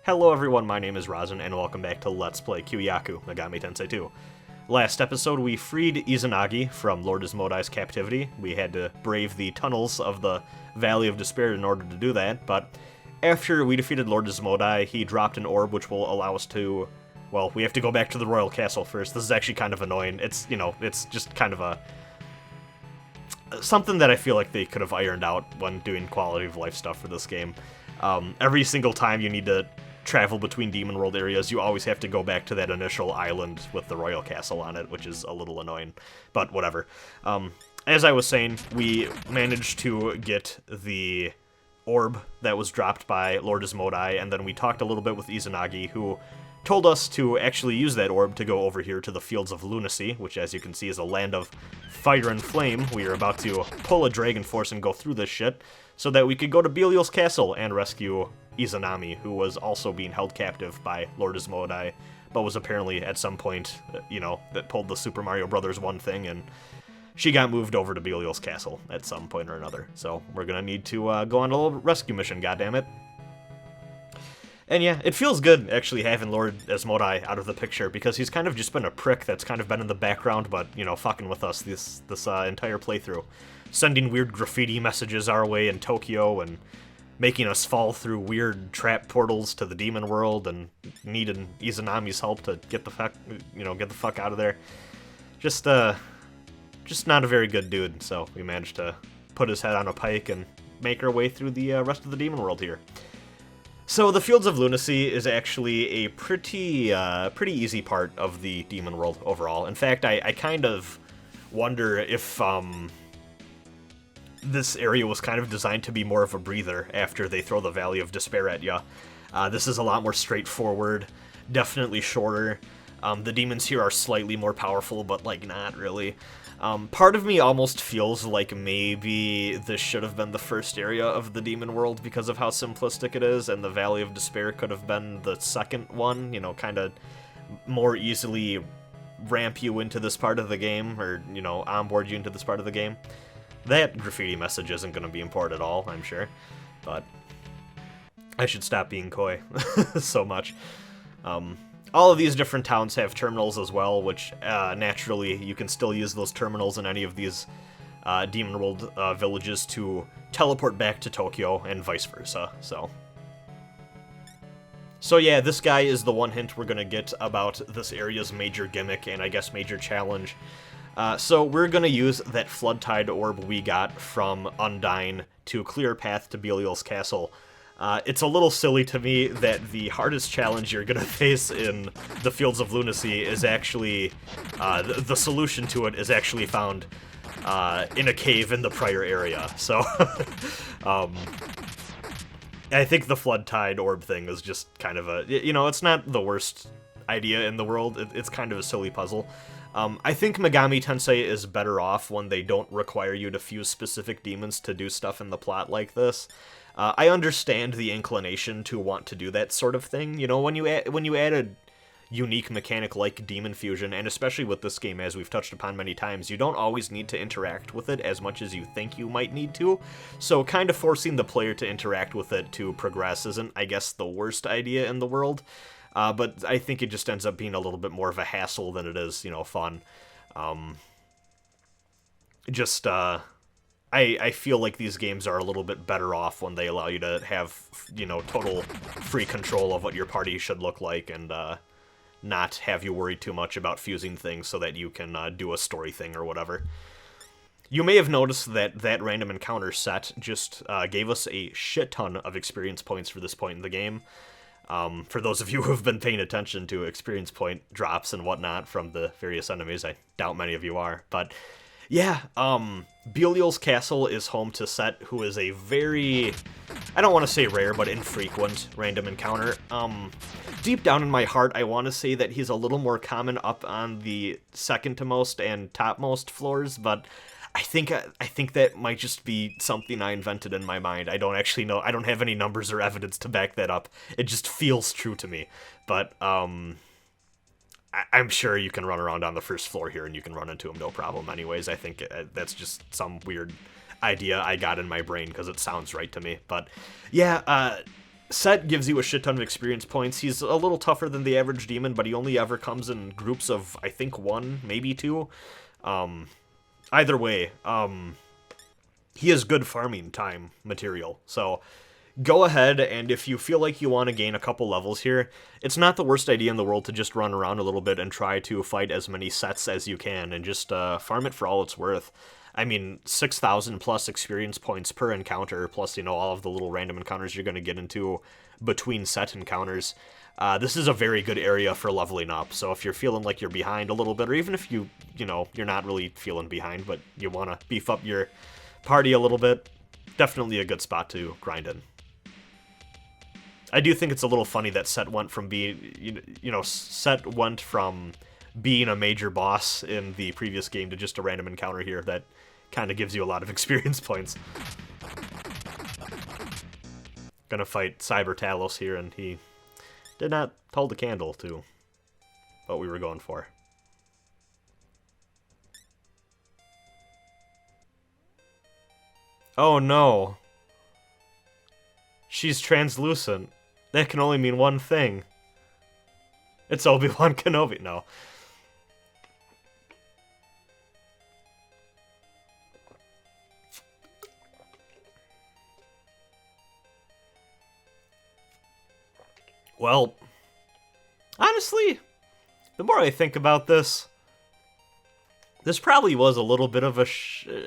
Hello everyone, my name is Razin, and welcome back to Let's Play Kyuuyaku Megami Tensei 2. Last episode, we freed Izanagi from Lord Asmodai's captivity. We had to brave the tunnels of the Valley of Despair in order to do that, but after we defeated Lord Asmodai, he dropped an orb which will allow us to... Well, we have to go back to the Royal Castle first. This is actually kind of annoying. It's just kind of something that I feel like they could have ironed out when doing quality of life stuff for this game. Every single time you need to travel between Demon World areas, you always have to go back to that initial island with the Royal Castle on it, which is a little annoying, but whatever. As I was saying, we managed to get the orb that was dropped by Lord Asmodai, and then we talked a little bit with Izanagi, who told us to actually use that orb to go over here to the Fields of Lunacy, which, as you can see, is a land of fire and flame. We are about to pull a Dragon Force and go through this shit, so that we could go to Belial's castle and rescue Izanami, who was also being held captive by Lord Asmodai, but was apparently at some point, that pulled the Super Mario Bros. 1 thing, and she got moved over to Belial's castle at some point or another. So we're gonna need to go on a little rescue mission, goddammit. And yeah, it feels good, actually, having Lord Asmodai out of the picture, because he's kind of just been a prick that's kind of been in the background, but, fucking with us this entire playthrough. Sending weird graffiti messages our way in Tokyo, and making us fall through weird trap portals to the demon world, and needing Izanami's help to get the fuck out of there. Just not a very good dude, so we managed to put his head on a pike and make our way through the rest of the demon world here. So the Fields of Lunacy is actually a pretty easy part of the demon world overall. In fact, I kind of wonder if this area was kind of designed to be more of a breather after they throw the Valley of Despair at ya. This is a lot more straightforward, definitely shorter. The demons here are slightly more powerful, but, not really. Part of me almost feels like maybe this should have been the first area of the demon world because of how simplistic it is, and the Valley of Despair could have been the second one, kind of more easily ramp you into this part of the game, or, onboard you into this part of the game. That graffiti message isn't going to be important at all, I'm sure, but I should stop being coy so much. All of these different towns have terminals as well, which, naturally, you can still use those terminals in any of these Demon World villages to teleport back to Tokyo, and vice versa, So yeah, this guy is the one hint we're gonna get about this area's major gimmick, and I guess major challenge. So we're gonna use that Flood Tide orb we got from Undyne to clear a path to Belial's castle. It's a little silly to me that the hardest challenge you're gonna face in the Fields of Lunacy is actually, the solution to it is actually found in a cave in the prior area. So, I think the Flood Tide orb thing is just kind of it's not the worst idea in the world. It's kind of a silly puzzle. I think Megami Tensei is better off when they don't require you to fuse specific demons to do stuff in the plot like this. I understand the inclination to want to do that sort of thing. When you add a unique mechanic like demon fusion, and especially with this game, as we've touched upon many times, you don't always need to interact with it as much as you think you might need to. So kind of forcing the player to interact with it to progress isn't, I guess, the worst idea in the world. But I think it just ends up being a little bit more of a hassle than it is, fun. I feel like these games are a little bit better off when they allow you to have, total free control of what your party should look like, and not have you worry too much about fusing things so that you can do a story thing or whatever. You may have noticed that random encounter set just gave us a shit ton of experience points for this point in the game. For those of you who have been paying attention to experience point drops and whatnot from the various enemies, I doubt many of you are, but yeah, Belial's castle is home to Set, who is a very, I don't want to say rare, but infrequent random encounter. Deep down in my heart, I want to say that he's a little more common up on the second to most and topmost floors, but I think that might just be something I invented in my mind. I don't actually know. I don't have any numbers or evidence to back that up. It just feels true to me. But I'm sure you can run around on the first floor here and you can run into him no problem anyways. I think that's just some weird idea I got in my brain because it sounds right to me. But yeah, Set gives you a shit ton of experience points. He's a little tougher than the average demon, but he only ever comes in groups of, I think, 1, maybe 2. Either way, he is good farming time material. So go ahead, and if you feel like you want to gain a couple levels here, it's not the worst idea in the world to just run around a little bit and try to fight as many sets as you can, and just farm it for all it's worth. I mean, 6,000 plus experience points per encounter, plus, you know, all of the little random encounters you're going to get into between set encounters. This is a very good area for leveling up, so if you're feeling like you're behind a little bit, or even if you know, you're not really feeling behind, but you want to beef up your party a little bit, definitely a good spot to grind in. I do think it's a little funny that Set went from being, Set went from being a major boss in the previous game to just a random encounter here that kind of gives you a lot of experience points. Gonna fight Cyber Talos here, and he did not hold a candle to what we were going for. Oh no. She's translucent. That can only mean one thing. It's Obi-Wan Kenobi. No. Well, honestly, the more I think about this, this probably was a little bit of a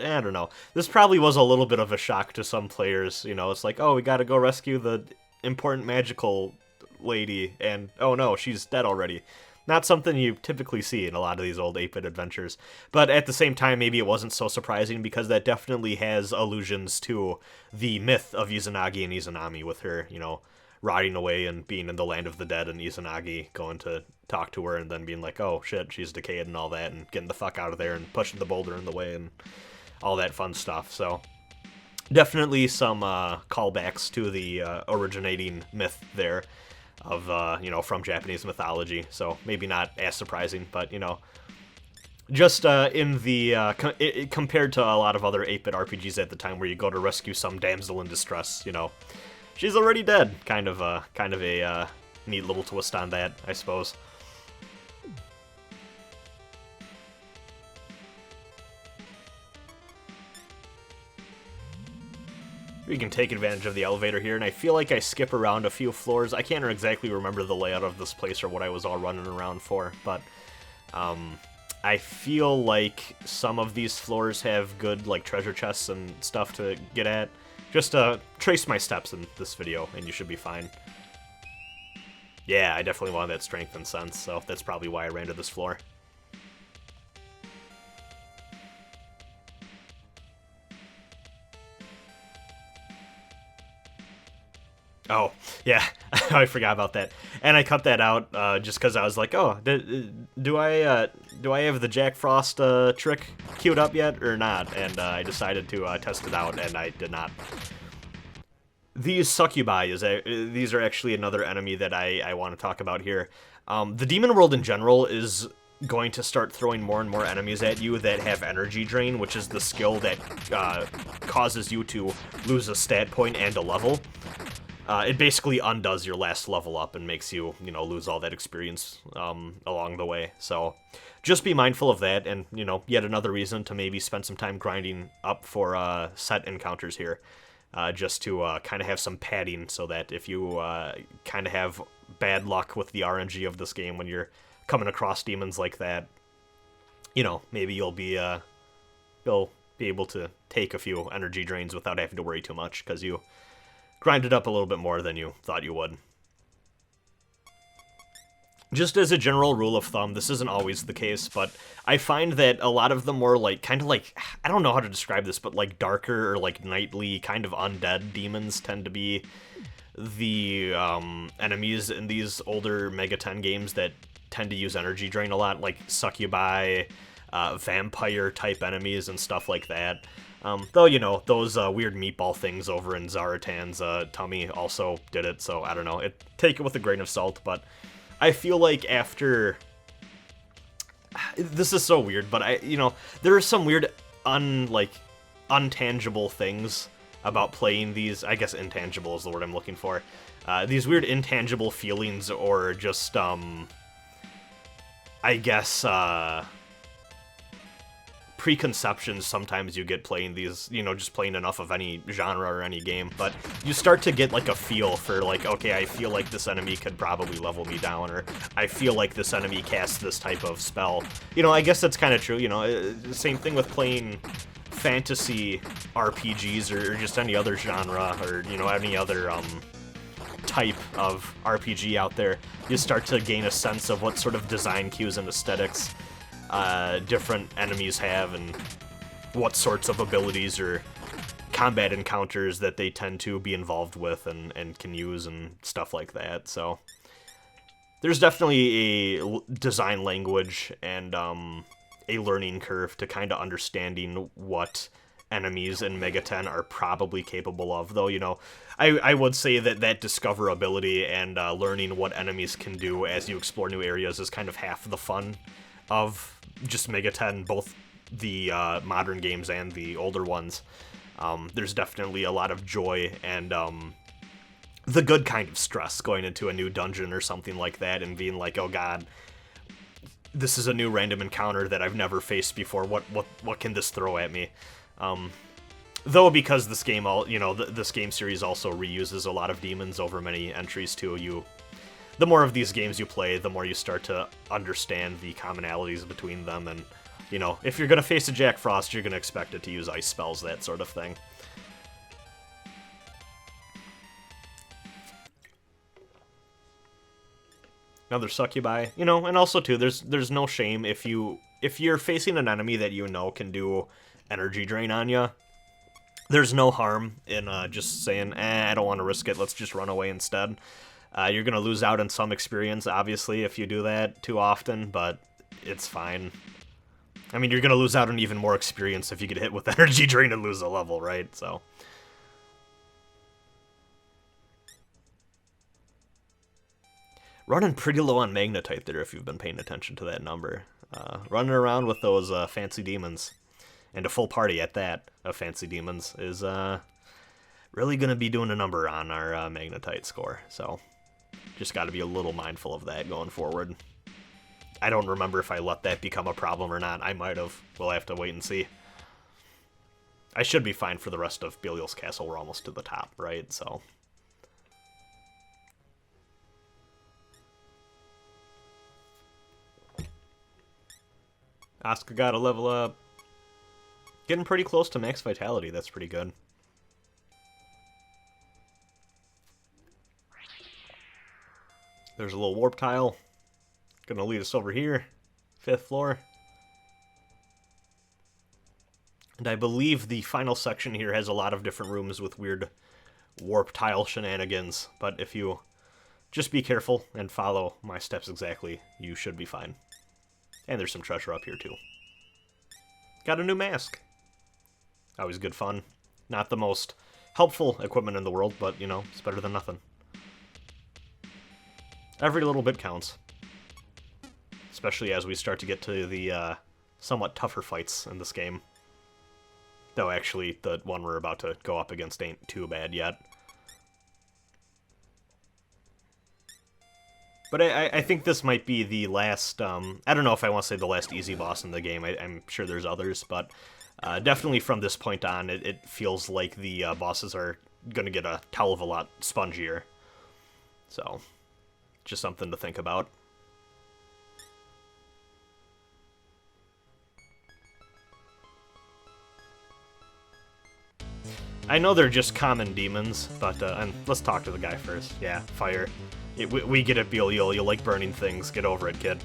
I don't know. This probably was a little bit of a shock to some players. You know, it's like, oh, we gotta go rescue the important magical lady, and oh no, she's dead already. Not something you typically see in a lot of these old 8-bit adventures. But at the same time, maybe it wasn't so surprising, because that definitely has allusions to the myth of Izanagi and Izanami, with her, you know, rotting away and being in the land of the dead, and Izanagi going to talk to her and then being like, oh shit, she's decayed and all that, and getting the fuck out of there and pushing the boulder in the way and all that fun stuff. So definitely some callbacks to the originating myth there of, from Japanese mythology. So maybe not as surprising, but, just in the compared to a lot of other 8-bit RPGs at the time, where you go to rescue some damsel in distress, she's already dead. Kind of a neat little twist on that, I suppose. We can take advantage of the elevator here, and I feel like I skip around a few floors. I can't exactly remember the layout of this place or what I was all running around for, but I feel like some of these floors have good treasure chests and stuff to get at. Just trace my steps in this video, and you should be fine. Yeah, I definitely wanted that strength and sense, so that's probably why I ran to this floor. Oh, yeah, I forgot about that. And I cut that out just because I was like, oh, do I have the Jack Frost trick queued up yet or not? And I decided to test it out, and I did not. These succubi, these are actually another enemy that I want to talk about here. The demon world in general is going to start throwing more and more enemies at you that have energy drain, which is the skill that causes you to lose a stat point and a level. It basically undoes your last level up and makes you, lose all that experience along the way. So just be mindful of that, and, yet another reason to maybe spend some time grinding up for set encounters here. Just to kind of have some padding, so that if you kind of have bad luck with the RNG of this game when you're coming across demons like that, maybe you'll be able to take a few energy drains without having to worry too much, because you grinded up a little bit more than you thought you would. Just as a general rule of thumb, this isn't always the case, but I find that a lot of the more, I don't know how to describe this, but, darker or, nightly kind of undead demons tend to be the enemies in these older Mega 10 games that tend to use energy drain a lot, like succubi, vampire-type enemies and stuff like that. Though, those weird meatball things over in Zaratan's tummy also did it, so I don't know. Take it with a grain of salt, but I feel like after... This is so weird, but there are some weird, untangible things about playing these... I guess intangible is the word I'm looking for. these weird intangible feelings, or just, I guess, preconceptions sometimes you get playing these, just playing enough of any genre or any game, but you start to get, like, a feel for, like, okay, I feel like this enemy could probably level me down, or I feel like this enemy casts this type of spell. I guess that's kind of true, same thing with playing fantasy RPGs, or just any other genre, or, any other, type of RPG out there. You start to gain a sense of what sort of design cues and aesthetics different enemies have, and what sorts of abilities or combat encounters that they tend to be involved with and can use and stuff like that. So there's definitely a design language and a learning curve to kind of understanding what enemies in Mega 10 are probably capable of, though, I would say that discoverability and learning what enemies can do as you explore new areas is kind of half the fun of just Mega 10, both the modern games and the older ones. There's definitely a lot of joy and the good kind of stress going into a new dungeon or something like that and being like, oh god, this is a new random encounter that I've never faced before. What can this throw at me? Though because this game, this game series also reuses a lot of demons over many entries too. The more of these games you play, the more you start to understand the commonalities between them, and if you're gonna face a Jack Frost, you're gonna expect it to use ice spells, that sort of thing. Another succubi, and also too, there's no shame if you're facing an enemy that can do energy drain on you. There's no harm in just saying, I don't want to risk it, let's just run away instead. You're gonna lose out on some experience, obviously, if you do that too often, but it's fine. I mean, you're gonna lose out on even more experience if you get hit with energy drain and lose a level, right? So running pretty low on magnetite there if you've been paying attention to that number. Running around with those fancy demons, and a full party at that of fancy demons, is really going to be doing a number on our magnetite score. So just got to be a little mindful of that going forward. I don't remember if I let that become a problem or not. I might have. We'll have to wait and see. I should be fine for the rest of Belial's Castle. We're almost to the top, right? So Asuka got a level up. Getting pretty close to max vitality. That's pretty good. There's a little warp tile. Gonna lead us over here. 5th floor. And I believe the final section here has a lot of different rooms with weird warp tile shenanigans. But if you just be careful and follow my steps exactly, you should be fine. And there's some treasure up here too. Got a new mask. Always good fun. Not the most helpful equipment in the world, but, it's better than nothing. Every little bit counts. Especially as we start to get to the somewhat tougher fights in this game. Though, actually, the one we're about to go up against ain't too bad yet. But I think this might be the last, I don't know if I want to say the last easy boss in the game. I'm sure there's others, but definitely from this point on, it feels like the bosses are going to get a hell of a lot spongier. So, just something to think about. I know they're just common demons, but and let's talk to the guy first. Yeah, fire. We get it, Belial. You like burning things. Get over it, kid.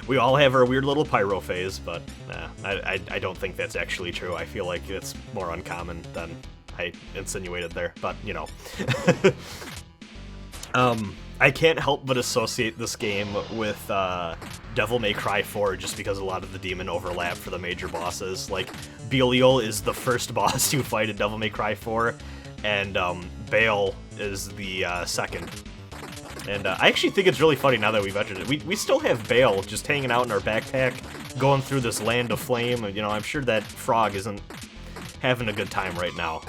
We all have our weird little pyro phase, but I don't think that's actually true. I feel like it's more uncommon than I insinuated there, but, I can't help but associate this game with Devil May Cry 4 just because a lot of the demon overlap for the major bosses. Like, Belial is the first boss you fight in Devil May Cry 4, and Baal is the second. And I actually think it's really funny now that we've mentioned it. We still have Baal just hanging out in our backpack, going through this land of flame. I'm sure that frog isn't having a good time right now.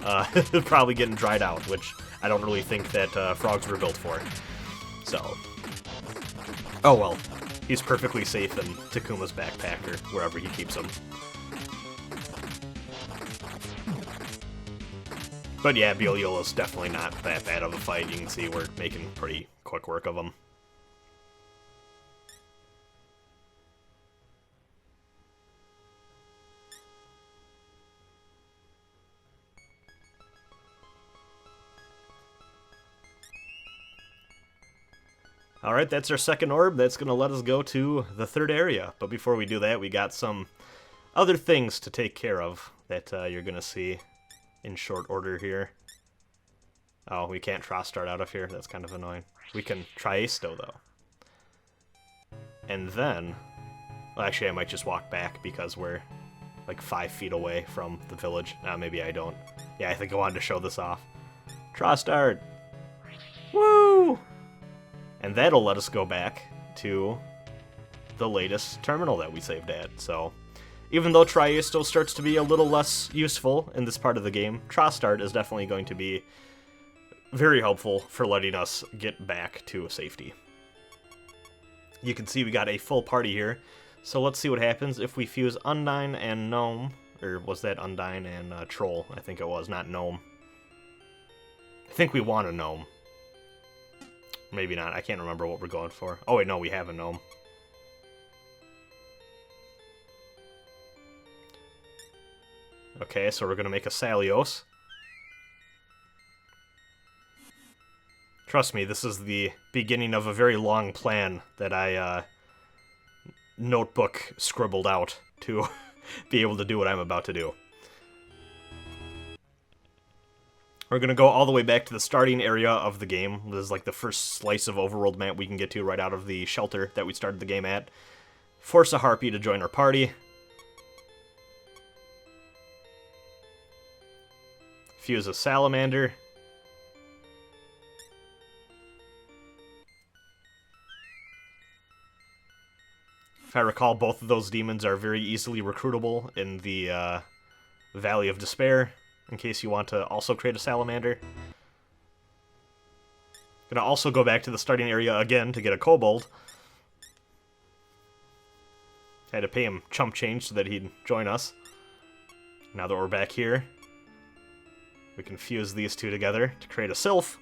Probably getting dried out, which I don't really think that frogs were built for. So, oh well, he's perfectly safe in Takuma's backpack or wherever he keeps him. But yeah, Bioliola's definitely not that bad of a fight. You can see we're making pretty quick work of him. Alright, that's our second orb. That's going to let us go to the third area. But before we do that, we got some other things to take care of that you're going to see in short order here. Oh, we can't Tross start out of here. That's kind of annoying. We can Triasto, though. And then... Well, actually, I might just walk back because we're like 5 feet away from the village. Maybe I don't. Yeah, I think I wanted to show this off. Tross start! Woo! And that'll let us go back to the latest terminal that we saved at. So, even though Triasto starts to be a little less useful in this part of the game, Tross start is definitely going to be very helpful for letting us get back to safety. You can see we got a full party here, so let's see what happens if we fuse Undine and Gnome, or was that Undine and Troll? I think it was, not Gnome. I think we want a Gnome. Maybe not, I can't remember what we're going for. Oh wait, no, we have a Gnome. Okay, so we're gonna make a Salios. Trust me, this is the beginning of a very long plan that I notebook scribbled out to be able to do what I'm about to do. We're going to go all the way back to the starting area of the game. This is like the first slice of overworld map we can get to right out of the shelter that we started the game at. Force a Harpy to join our party. Fuse a Salamander. If I recall, both of those demons are very easily recruitable in the Valley of Despair, in case you want to also create a Salamander. Gonna also go back to the starting area again to get a Kobold. Had to pay him chump change so that he'd join us. Now that we're back here, we can fuse these two together to create a Sylph.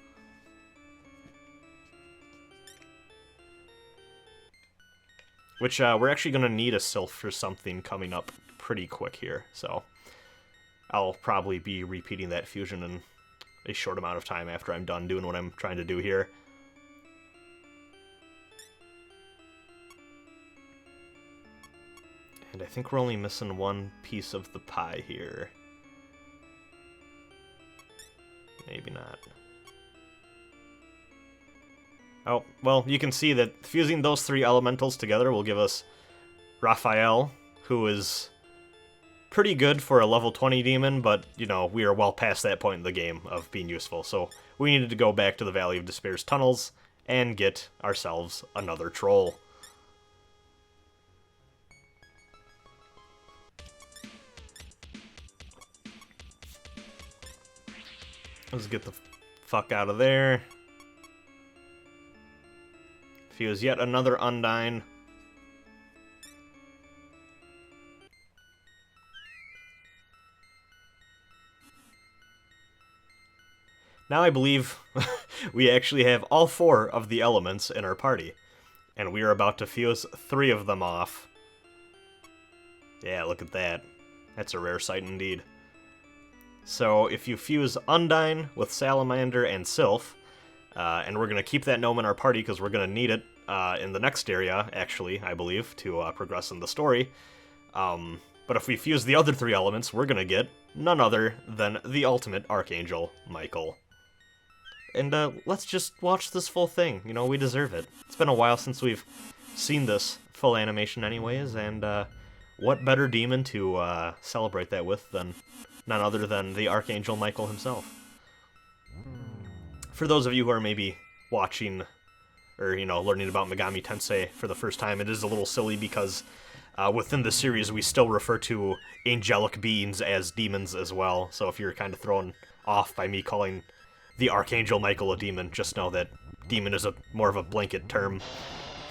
Which, we're actually going to need a Sylph for something coming up pretty quick here, so I'll probably be repeating that fusion in a short amount of time after I'm done doing what I'm trying to do here. And I think we're only missing one piece of the pie here. Maybe not. Oh, well, you can see that fusing those three elementals together will give us Raphael, who is pretty good for a level 20 demon, but, you know, we are well past that point in the game of being useful, so we needed to go back to the Valley of Despair's tunnels and get ourselves another troll. Let's get the fuck out of there. Fuse yet another Undine. Now I believe we actually have all 4 of the elements in our party. And we are about to fuse 3 of them off. Yeah, look at that. That's a rare sight indeed. So if you fuse Undine with Salamander and Sylph, and we're going to keep that gnome in our party because we're going to need it in the next area, actually, I believe, to progress in the story. But if we fuse the other 3 elements, we're going to get none other than the ultimate Archangel, Michael. And let's just watch this full thing. You know, we deserve it. It's been a while since we've seen this full animation anyways, and what better demon to celebrate that with than none other than the Archangel Michael himself. For those of you who are maybe watching, or, you know, learning about Megami Tensei for the first time, it is a little silly because within the series we still refer to angelic beings as demons as well, so if you're kind of thrown off by me calling the Archangel Michael a demon. Just know that demon is more of a blanket term.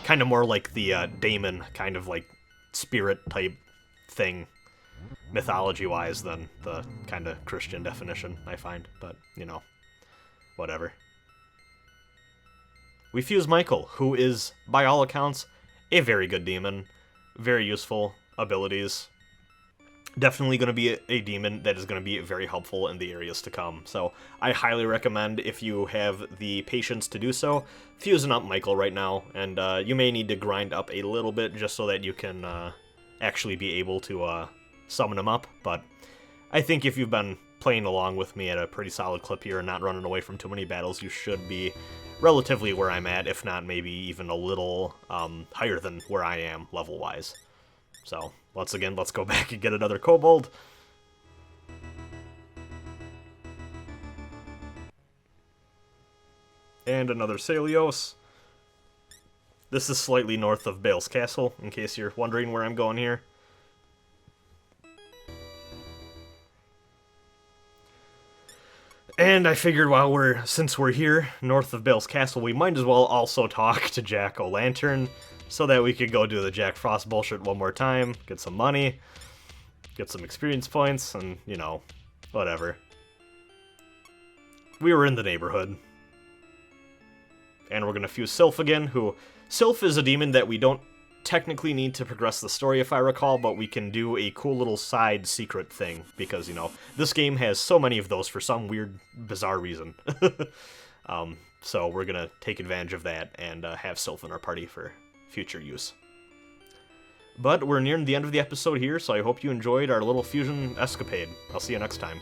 Kind of more like the daemon, kind of like spirit type thing, mythology-wise, than the kind of Christian definition, I find. But, you know, whatever. We fuse Michael, who is, by all accounts, a very good demon. Very useful abilities. Definitely going to be a demon that is going to be very helpful in the areas to come. So I highly recommend, if you have the patience to do so, fusing up Michael right now. And you may need to grind up a little bit just so that you can actually be able to summon him up. But I think if you've been playing along with me at a pretty solid clip here and not running away from too many battles, you should be relatively where I'm at, if not maybe even a little higher than where I am level-wise. So, once again, let's go back and get another kobold. And another Celios. This is slightly north of Bale's Castle, in case you're wondering where I'm going here. And I figured since we're here, north of Bale's Castle, we might as well also talk to Jack-o'-lantern, so that we could go do the Jack Frost bullshit one more time, get some money, get some experience points, and, you know, whatever. We were in the neighborhood. And we're gonna fuse Sylph again, who... Sylph is a demon that we don't technically need to progress the story, if I recall, but we can do a cool little side secret thing, because, you know, this game has so many of those for some weird, bizarre reason. So we're gonna take advantage of that and have Sylph in our party for future use. But we're nearing the end of the episode here, so I hope you enjoyed our little fusion escapade. I'll see you next time.